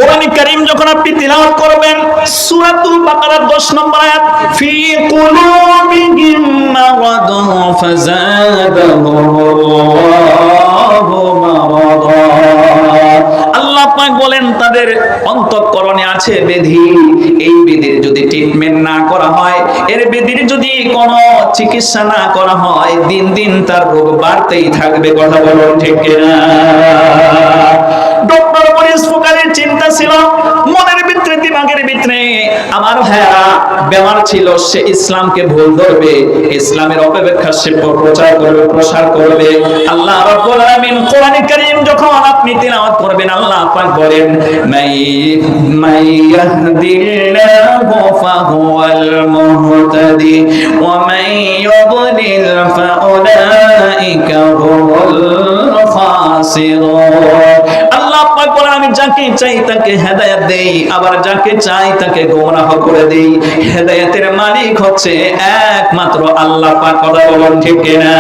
কোরআন কারীম যখন আপনি তিলাওয়াত করবেন, সূরাতুল বাকারার 10 নম্বর আয়াত, ফি কুলুবিহিম মারাদুন ফাযাদাহুমুল্লাহু মারাদা। আল্লাহ পাক বলেন তাদের অন্তঃকরণে আছে ব্যাধি, এই ব্যাধির যদি ট্রিটমেন্ট না করা হয়, এর ব্যাধির যদি কোনো চিকিৎসা না করা হয়, দিন দিন তার রোগ বাড়তেই থাকবে। কথা বলুন ঠিক কিনা? ডক্টর মরিস ফুকারের চিন্তা ছিল মনের ভিতরে, দিমাগের ভিতরে আমার ভাইয়া বেমার ছিল, সে ইসলামকে ভুল ধরবে, ইসলামের অপব্যাখ্যা সে প্রচার করবে, প্রসার করবে। আল্লাহ রাব্বুল আলামিন কোরআনে কারীম যখন আপনি তিলাওয়াত করবেন, আল্লাহ পাক বলেন মাই ইয়াহদিল্লাহু ফাহুয়াল মুহতাদি ওয়া মান ইউদ্লিল ফাউলাইকা হুমুল খাসিরুন। আল্লাহ পাক বলেন আমি যাকে চাই তাকে হেদায়েত দেই, আবার যাকে চাই তাকে গোমরাহ করে দেই। হেদায়েতের মালিক হচ্ছে একমাত্র আল্লাহ পাক। কথা বলুন ঠিক কিনা?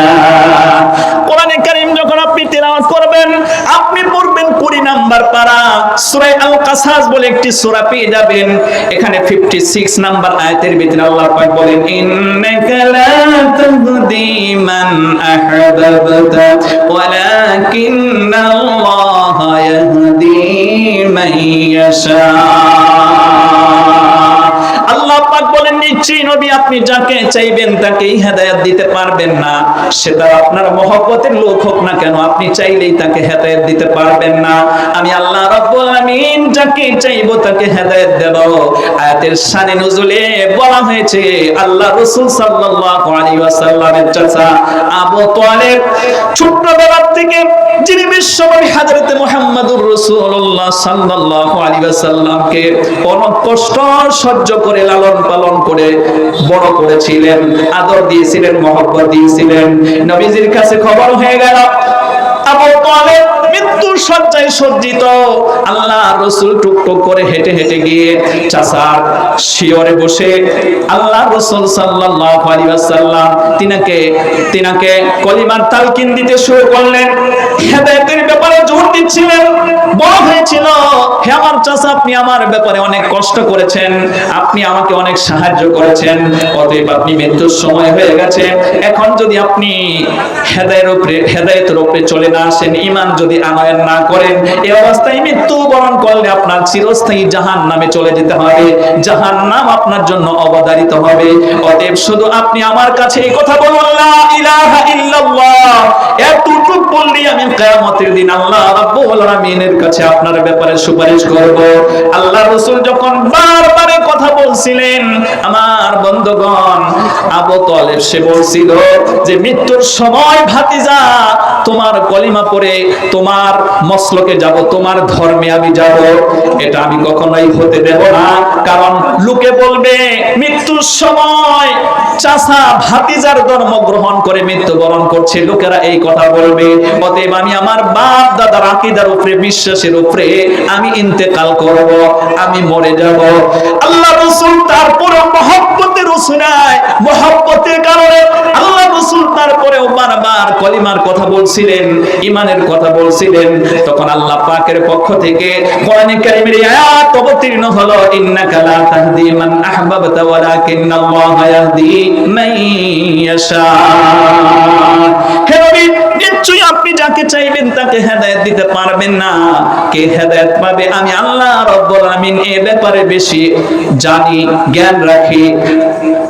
কোরআনে কারীম যখন আপনি তিলাওয়াত করবেন, আপনি পড়বেন 20 নাম্বার পারা, সূরা আল কাসাস বলে একটি সূরা পেয়ে যাবেন। এখানে 56 নাম্বার আয়াতের ভিতরে আল্লাহ পাক বলেন ইন্নাকা লা তাহদি মান আহবাবতা ওয়ালাকিন্নাল্লাহা ইয়াহদি মান ইয়াশা। আল্লাহ পাক বলেন নিশ্চয়ই নবী আপনি যাকে চাইবেন তাকেই হেদায়েত দিতে পারবেন না, সেটা আপনার মহব্বতের লোক হোক না কেন, আপনি চাইলেই তাকে হেদায়েত দিতে পারবেন না। আমি আল্লাহ রাব্বুল আলামিন যাকে চাইবো তাকে হেদায়েত দেব। আয়াতের শানে নুজুলে বলা হয়েছে আল্লাহ রাসূল সাল্লাল্লাহু আলাইহি ওয়াসাল্লামের চাচা আবু তালেব ছোটবেলা থেকে যিনি বিশ্বনবী হযরত মুহাম্মদুর রাসূলুল্লাহ সাল্লাল্লাহু আলাইহি ওয়াসাল্লামকে অনেক কষ্ট সহ্য করে লালন পালন করে বড় করেছিলেন, আদর দিয়েছিলেন, মহব্বত দিয়েছিলেন। নবীজির কাছে খবর হয়ে গেল আবু তালেব মৃত্যুর শয্যায় সজ্জিত। আল্লাহ রাসূল টুকটুক করে হেঁটে হেঁটে গিয়ে চাচার শিয়রে বসে আল্লাহ রাসূল সাল্লাল্লাহু আলাইহি ওয়াসাল্লাম তিনাকে কলিমার তালকিন দিতে শুরু করলেন, হেদায়েতের ব্যাপারে জোর দিচ্ছিলেন। বড় হয়েছিল, হে আমার চাচা আপনি আমার ব্যাপারে অনেক কষ্ট করেছেন, আপনি আমাকে অনেক সাহায্য করেছেন, অতএব আপনি মৃত্যুর সময় হয়ে গেছে, এখন যদি আপনি হেদায়েতের উপরে চলে না আসেন, ঈমান যদি আনয়ন না করেন, এই অবস্থায় মৃত্যুবরণ করলে আপনার চিরস্থায়ী জাহান্নামে চলে যেতে হবে, জাহান্নাম আপনার জন্য অবধারিত হবে। অতএব শুধু আপনি আমার কাছে এই কথা বলুন লা ইলাহা ইল্লাল্লাহ, এতটুকু বললেই আমি কিয়ামতের দিন আল্লাহ রাব্বুল আলামিনের কাছে আপনার ব্যাপারে সুপারিশ করব। আল্লাহ রাসূল যখন বারবার কথা বলছিলেন, আমার বন্ধুগণ আবু তালেব সে বলছিল যে মৃত্যুর সময় ভাতিজা তোমার কলিমা পড়ে তোমার মসলকে যাব, তোমার ধর্মে আমি যাব, এটা আমি কখনোই হতে দেব না। কারণ লোকে বলবে মৃত্যুর সময় চাচা ভাতিজার ধর্ম গ্রহণ করে মৃত্যুবরণ করছে, লোকেরা এই কথা বলবে। অতএব আমি আমার বাপ দাদার আকীদার উপরে, বিশ্বাসের উপরে আমি ইন্তেকাল করব, আমি মরে যাব। আল্লাহ রাসূল তারপরে মহব্বতের উসিলায়, মহব্বতের কারণে আল্লাহ রাসূল তারপরেও বারবার কলিমার কথা বলছিলেন, ঈমানের কথা বলছিলেন। তখন আল্লাহ পাকের পক্ষ থেকে কোরআনে কারীমের আয়াত অবতীর্ণ হলো ইন্নাকা লা তাহদি মান আহবাবতা ওয়ালাকিন্নাল্লাহা ইয়াহদি মান ইয়াশা। হে নবী নিশ্চয়ই আপনি যাকে চাইবেন তাকে হেদায়েত দিতে পারবেন না। কে হেদায়েত পাবে আমি আল্লাহ রাব্বুল আলামিন এই ব্যাপারে বেশি জানি, জ্ঞান রাখি।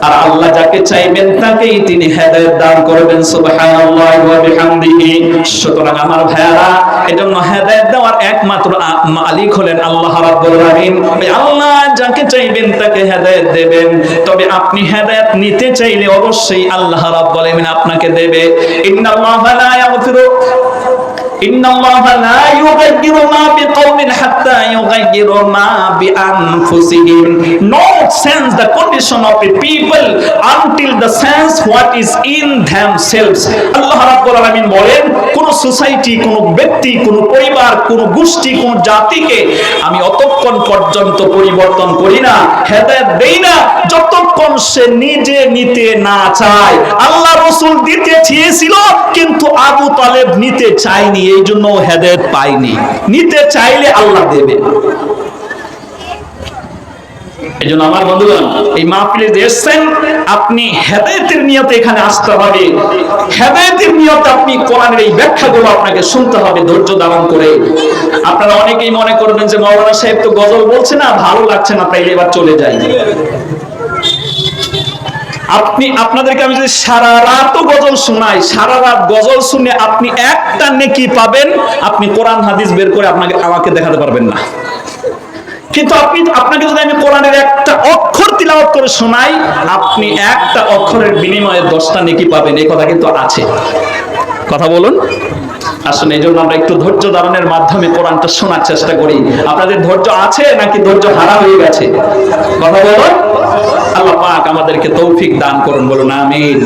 আর আল্লাহ যাকে চাইবেন তাকেই তিনি হেদায়েত দান করবেন। সুবহানাল্লাহি ওয়া বিহামদিহি। সুতরাং আমার ভাইয়ারা, এজন্য হেদায়েত দেওয়ার একমাত্র মালিক হলেন আল্লাহ রাব্বুল আলামিন। আল্লাহ যাকে চাইবেন তাকে হেদায়েত দেবেন। তবে আপনি হেদায়েত নিতে চাইলে অবশ্যই আল্লাহ রাব্বুল আলামিন আপনাকে দেবে। ইন্নাল্লাহা লা ইয়াগফিরু ইন্নাল্লাহা লা ইউগাইয়িরু মা বিকাওমিন হাত্তা ইউগাইয়িরু মা বিআনফুসিহিম। Not sense the condition of a people until the sense what is in themselves. আল্লাহ রাব্বুল আলামিন বলেন কোন সোসাইটি, কোন ব্যক্তি, কোন পরিবার, কোন গোষ্ঠী, কোন জাতিকে আমি অতক্ষণ পর্যন্ত পরিবর্তন করি না, হেদায়েত দেই না, যতক্ষণ সে নিজে নিতে না চায়। আল্লাহ রাসূল দিতে চেয়েছিল কিন্তু আবু তালেব নিতে চায়নি, এই জন্য হেদায়েত পায়নি। নিতে চাইলে আল্লাহ দেবে। এই জন্য আমার বন্ধুগণ, এই মাহফিলে যে এসেছেন আপনি হেদায়েতের নিয়তে এখানে আসতে হবে। হেদায়েতের নিয়তে আপনি কোরআনের এই ব্যাখ্যাগুলো আপনাকে শুনতে হবে ধৈর্য ধারণ করে। আপনারা অনেকেই মনে করবেন যে মাওলানা সাহেব তো গজল বলছে না, ভালো লাগছে না, তাইলে এবার চলে যাই। আপনাদেরকে আমি যদি সারা রাত গজল শোনাই, সারা রাত গজল শুনে আপনি একটা নেকি পাবেন, আপনি কোরআন হাদিস বের করে আমাকে দেখাতে পারবেন না। কিন্তু আপনাকে যদি আমি কোরআনের একটা অক্ষর তিলাওয়াত করে শোনাই, আপনি একটা অক্ষরের বিনিময়ে 10টা নেকি পাবেন। এই কথা কিন্তু আছে। কথা বলুন। আসলে এই জন্য আমরা একটু ধৈর্য ধারণের মাধ্যমে কোরআনটা শোনার চেষ্টা করি। আপনাদের ধৈর্য আছে নাকি ধৈর্য হারা হয়ে গেছে? কথা বলুন। আল্লাহ পাক আমাদেরকে তৌফিক দান করুন, বলুন আমিন।